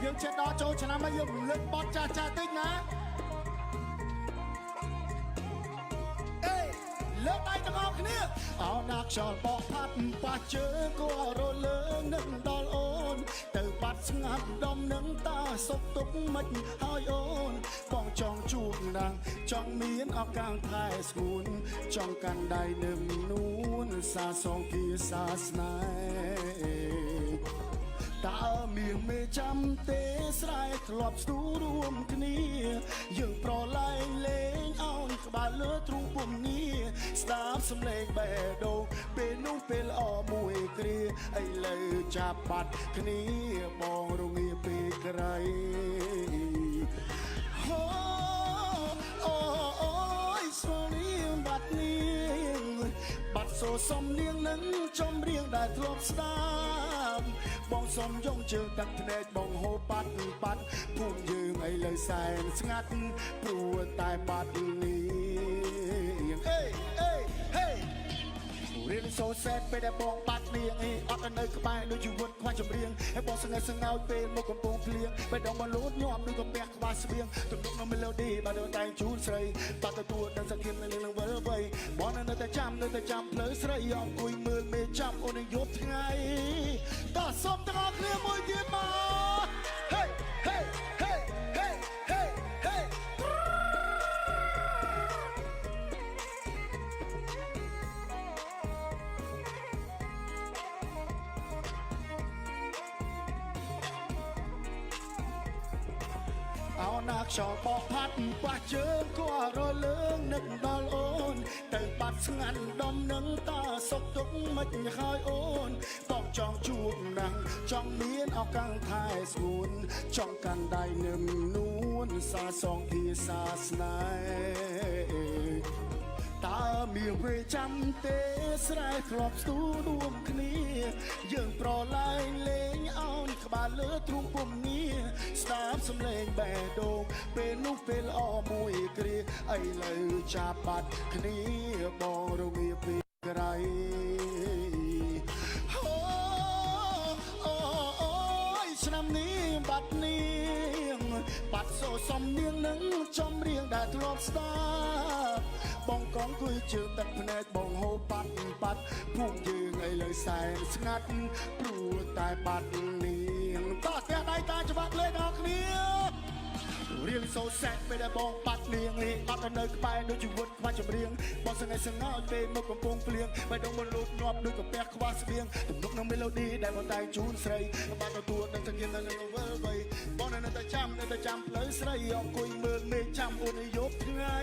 យើងចេះដល់ចូលឆ្នាំហើយយើងលើកបត់ចាស់តិចណាលើកដៃទាំងអស់គ្នាអោណាខ្យល់បោកផាត់ប៉ះជើងក៏រលើងនឹងដល់អូនទៅបាត់ស្ងាត់ដុំនឹងតាសុខទុក្ខមិនហើយអូនបងចង់ជួបណាស់ចង់មានឱកាសថែស្ងួនចង់កាន់ដៃនឹមនួនសាសងគៀសាស្នេហ៍តើមានមេចាំទេស្រែកធ្លាប់ស្ទូរួមគ្នាយើងប្រឡែងលេងអោនក្បាលលើទ្រូងពុំនីស្ដាប់សំឡេងបេះដូងពេលនោះពេលល្អមួយគ្រាឥឡូវចាប់បាត់គ្នាបងរងាពេលក្រៃអូយស្វនាមបាត់នាងបាត់សូសំនាងនឹងចំរៀងដែលធ្លាប់ស្ដាប់បងសុំយងជើងទឹកភ្នែកបងហូបបាត់ភូមិយើងឥឡូវសែនស្ងាត់ព្រោះតែបាត់នេះហេរៀនសូសេតពេលដែលបងបាត់នាងអត់នៅក្បែរដូចជីវិតខ្វះចម្រៀងហើយបងស្ងើស្ងោចពេលមកកំពុងភ្លៀងពេលដងមកលូតញាប់ដូចកំពះក្បាលស្បៀងទំនុកនៅមេឡូឌីបើតែងជូនស្រីបាត់ទទួលដល់សង្ឃាមនៅនឹងវិលវ័យបងនៅតែចាំផ្លូវស្រីអង្គុយមើលមេចាំអូនយប់ថ្ងៃតោះសុំទាំងអស់គ្នាមួយទៀតមកហេអោណាខ្យល់បោកផាត់ប៉ះជើងក៏រលើងនឹកដល់អូនទៅបាត់ស្ងាត់ដុំនឹងតាសុខទុក្ខមិនហើយអូនបងចង់ជួបណាស់ចង់មានឱកាសថែស្ងួនចង់កាន់ដៃនឹមនួនសាសងភាសាស្នេហ៍តើមានពេលចាំទេស្រែកធ្លាប់ស្ទូរួមគ្នាយើងប្រឡែងលេងអោនក្បាលលើទ្រូងពុំនីស្ដាប់សំឡេងបេះដូងពេលនោះពេលល្អមួយគ្រាឥឡូវចាប់បាត់គ្នាបងរងាពេលក្រៃអូយឆ្នាំនេះបាត់នាងបាត់សូសំនាងនឹងចំរៀងដែលធ្លាប់ស្ដាប់បងកងគួយជើងទឹកភ្នែកបងហូបបាត់ភូមិយើងឥឡូវសែនស្ងាត់ព្រោះតែបាត់នាងតោះផ្ទះដៃតាច្បាប់លេងដល់គ្នារៀងសូសែកពេលដែលបងបាត់នាងអត់នៅក្បែរដូចជីវិតខ្វះចម្រៀងបងស្ងើស្ងោចពេលមកកំពុងភ្លៀងបេះដូងមកលូតញាប់ដូចកំពះខ្វះស្បៀងទំនុកនឹងមេឡូឌីដែលបងតែងជូនស្រីបានទទួលនឹងសង្ឃាមនៅនឹងវិលវ័យបងនៅតែចាំផ្លូវស្រីអង្គុយមើលមេចាំអូនយប់ថ្ងៃ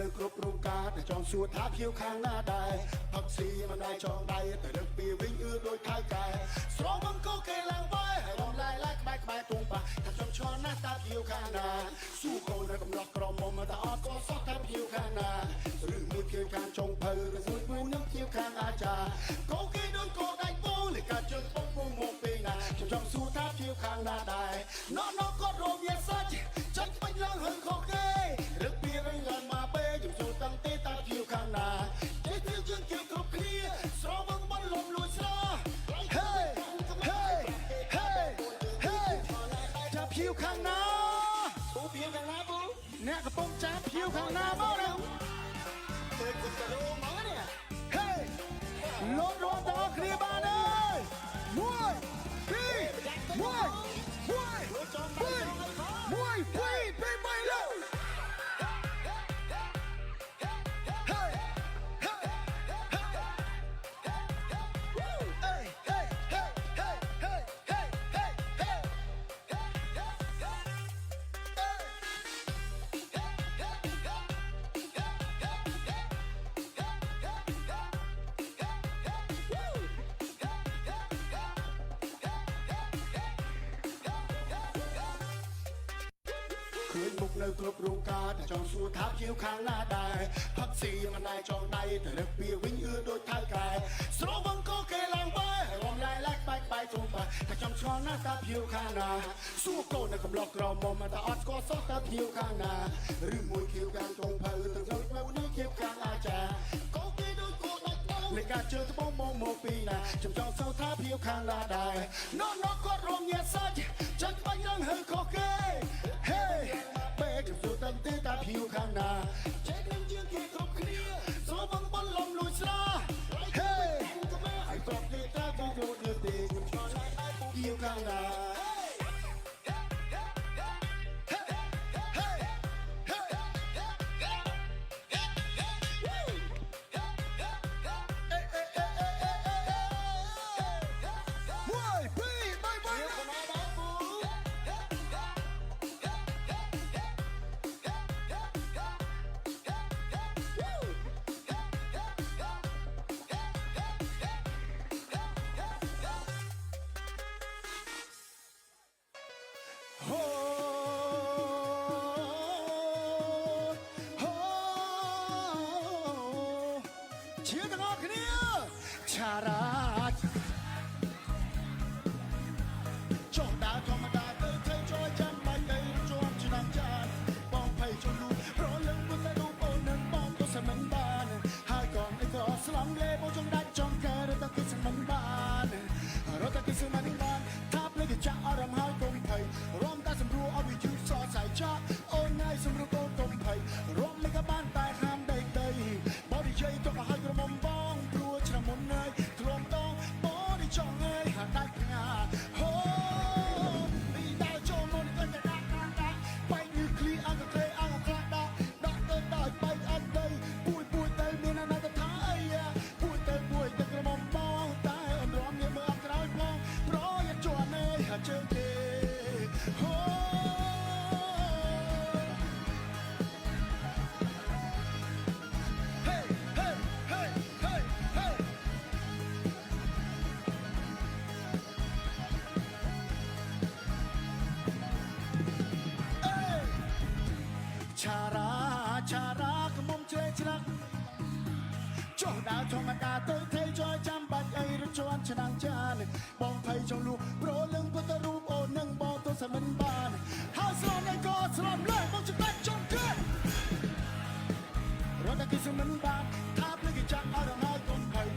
នៅគ្រប់រោងការតែចង់សួរថាខៀវខាងណាដែរផឹកស៊ីមិនដែរចង់ដៃតែរឹកពីវិញដូចថៅកែស្រងបង្កគេឡើងបែរំលាយក្បែរទុំប៉ះថាចង់ឈរណាស់តើខៀវខាងណាស៊ូកូននៅកំឡោះក្រមុំតែអត់ក៏សោះតែខៀវខាងណាឬមួយខៀវខាងចុងភៅឬមួយនឹងខៀវខាងអាចារ្យកូគេដូចកោដៃពូលេកាជើងពងពងមកពេលណាខ្ញុំចង់សួរថាខៀវខាងណាដែរណោះក៏រោវាសាច់ចាញ់បាញ់ឡើងហឹងខុសគេរឹកពីវិញឡើងមកពេលខ្ញុំចូលតាំងទេតើខៀវខាងណាទេគឺយើងគៀវគ្រប់គ្នាស្រវឹងបនលំលួចស្រហេចាប់ខៀវខាងណាពូខៀវខាងណាពូអ្នកកំពុងចាប់ខៀវខាងណាមកណាទៅគុំតរោមកនេះហេលោតរត់ដល់គ្នាបានអើយមួយពីរមួយពេលមិនលើ ឃើញមុខនៅគ្រប់រោងការតែចង់សួរថាភៀវខាងណាដែរផឹកស៊ីមិនដែរចង់ដៃតែរឹកពីវិញអឺដូចថៅកែស្រវឹងក៏គេឡើងបែរំលាយឡាក់បែកបែកទ្រង់បែតែចង់ឆ្ងល់ណាស់ថាភៀវខាងណាសួរកូននៅកំឡុងក្រមុំតែអត់ស្គាល់សោះថាភៀវខាងណាឬមួយភៀវខាងត្រង់ភៅទៅចូលទៅនេះភៀវខាងអាចារ្យក៏គេដូចគោដាច់ដោនៃការជើត្បូងមកពីណាខ្ញុំចង់សួរថាភៀវខាងណាដែរណកគាត់រងញាសាច់ចាញ់បាញ់នឹងហឺខុសគេហេពេលខ្ញុំសួរតាំងទេតាភៀវខាងណាចេះនឹងជាងគេគ្រប់គ្នាសូមបងបនលំលួចស្រាហេហើយប្រកទេតាបងរត់លើទេខ្ញុំឆ្លងឡើងឯភៀវខាងណាឆារ៉ាចុះដើរធម្មតាទៅធ្វើចូលចាំបាច់ទៅជាប់ឆ្នាំងចានបងភ័យចង់លូប្រលឹងទៅលូអូននឹងបងទៅសមិនបានហើយក៏មិនក៏ស្លងលេបងចង់ដាច់ចង់កើរត់ទៅគេសមិនបានរត់ទៅគេសមិនបានថាភ្លេចចាក់អរំហើយកុំភ័យរំតែសម្រួលឲ្យវាយឺតសអស័យចាក់អូនងាយសម្រួលកូនកុំភ័យរំមិនក៏បានតែហាមដីដីបរិយាយទៅឲ្យក្រមុំបងមុនហើយធ្លុំតងបរិចង់ហើយហាដាច់ផ្ងាហូពីដើរចូលមុនទៅដាក់បែកញឺឃ្លីអង្គក្លេអង្គខ្លាក់ដាក់ទៅដល់បែកអត់ទៅពួយទៅមានអនាគតថាអីពួយទៅក្រមុំបងតែអនរំមានមើលអត់ក្រោយផងប្រយ័ត្នជាប់នៅហាជើងទេហូឆារ៉ាកុំជ្រែកច្រាក់ចុះដើរធម្មតាទៅថេជួយចាំបាច់អីរត់ជាន់ឆ្នាំងចានបងភ័យចង់លូប្រលឹងពុទ្ធរូបអូននឹងបងទៅសមិនបានហើយស្រមនេះក៏ស្រមលើបងច្បាច់ចង់គេរត់តែគេសមិនបានថាភ្លេចគេចាក់អរំហើយកុំភ័យ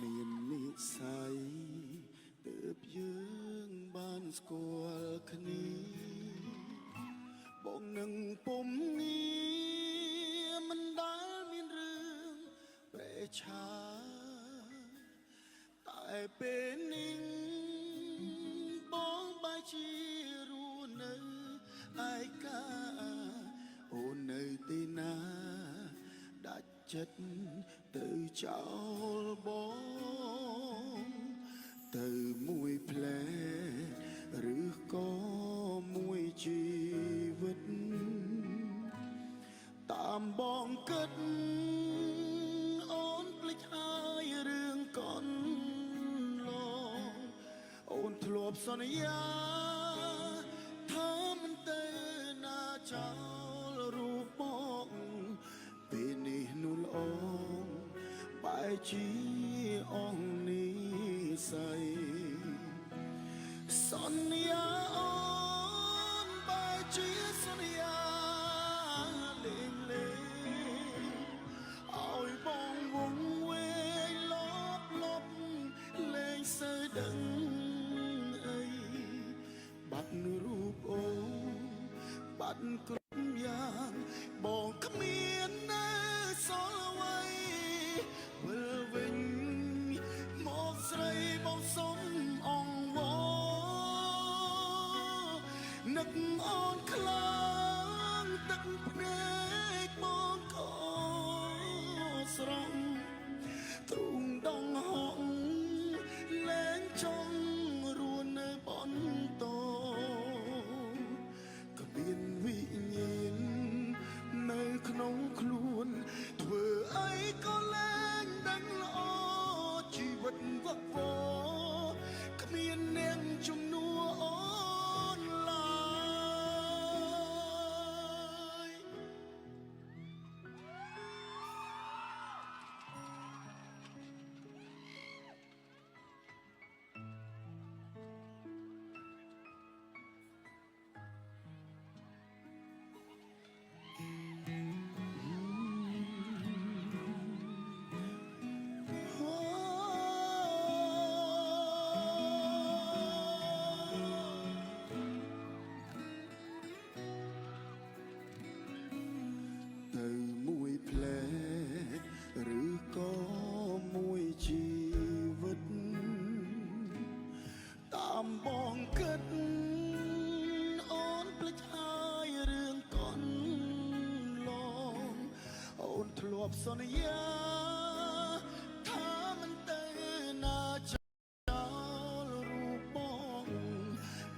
មាននិស័យទើបយើងបានស្គាល់គ្នាបងនឹងពុំងារមិនដែលមានរឿងប្រេឆាតែពេលនេះបងបែរជារស់នៅឯកាអូននៅទីណាដាច់ចិត្តទៅចោលបងទៅមួយផ្លែឬក៏មួយជីវិតតាមបងគិតអូនភ្លេចហើយរឿងកន់ឡងអូនធ្លាប់សន្យាថាមិនទៅណាចោលរូបបងពេលនេះនោះល្អបែរជាអងនេះសន្យាអូនបែរជាសន្យាលេងឲ្យបងវង្វេងលប់លេងសើដឹងអីបាត់រូបអូនបាត់គ្រប់យ៉ាងបងគ្មាននៅសល់អ្វីវិលវិញមកស្រីបងសុំអង្វរនឹកអូនខ្លាំងទឹកភ្នែកបងក៏ស្រង់ទ្រូងដងហងលែងចង់រួននៅបន្តក៏មានវិញ្ញាណនៅក្នុងខ្លួនធ្វើអីក៏លែងដឹងល្អជីវិតវឹកវរ บสนยาถ้ามันเตนาจารูปอง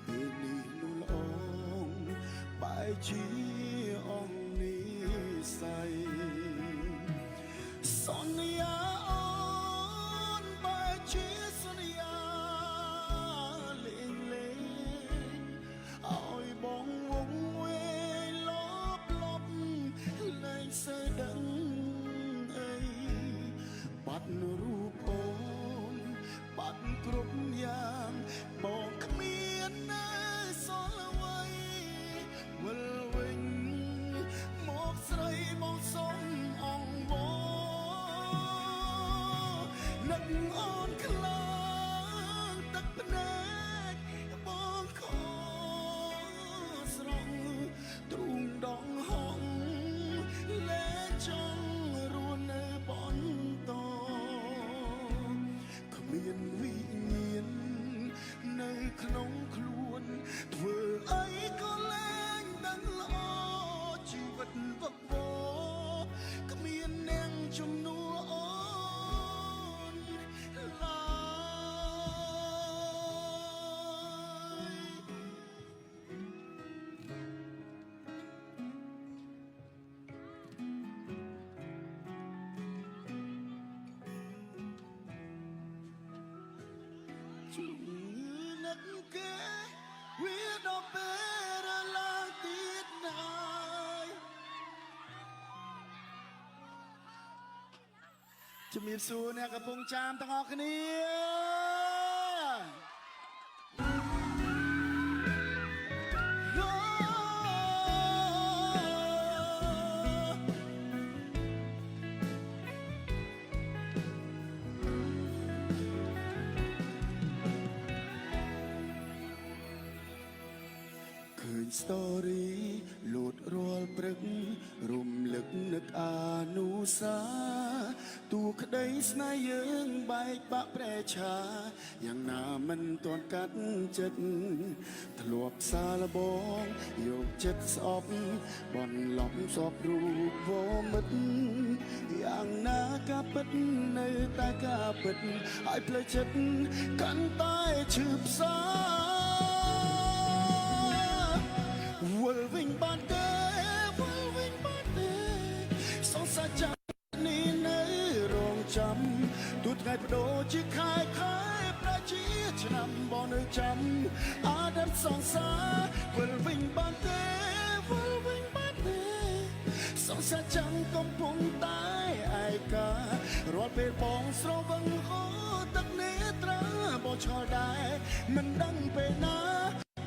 เมื่อนี้ลุลองไปจีอองนี้ใส่สนยาอ่อนไปจีสนยาเล่งเล่งเอาบองวงเวลบลบเลยเสดังเอ้ยปัดรูปโอนปัดกรุบยามบอกขมียนนะสอนไว้เวลเวงหมอกใส่หมอกสมอ่องวอนักอ่อนคลางตักพนักบอกขอสรองตรุงดองห้องและจ้องรวนในบอนตอขมียนวิเงียนในขนมครวนเธอไอ้ก็แรงดังละอชีวิตวักวอขมียนแนงจุ่มนัวอ่อนลายจุงนักเกวิดอเปราลาติดนายจะมีสูเนี่ยกับพงจามตั้งออกกันเนี่ยโอ้ คืนสตอรี่โหลดรัวปรึกรุมลึกนึกอานุสาตูคดสนายยังใบปะแปรชาอย่างนามันตอนกัดจัดถลวบซาละบองโยกเจ็ดสอบบอนหลอมสอบรูปโวมดอย่างนากาปิดในตากาปิดไอ้เพลจัดกันใต้ชืบซาวัลวิงบานเดวัลวิงบานเดสองสาจันนี่ในโรงจำตุดไงประโดจิขายประจีชนำบ่อนึกจำอาดัมสองสาวัลวิงบานเดวัลวิงบานเดสองสาจังกำพุงตายไอการอดเป็นปองสระวังโคตักเนตราบ่ชอได้มันดังไปนะ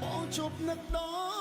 ปองจบนักดอ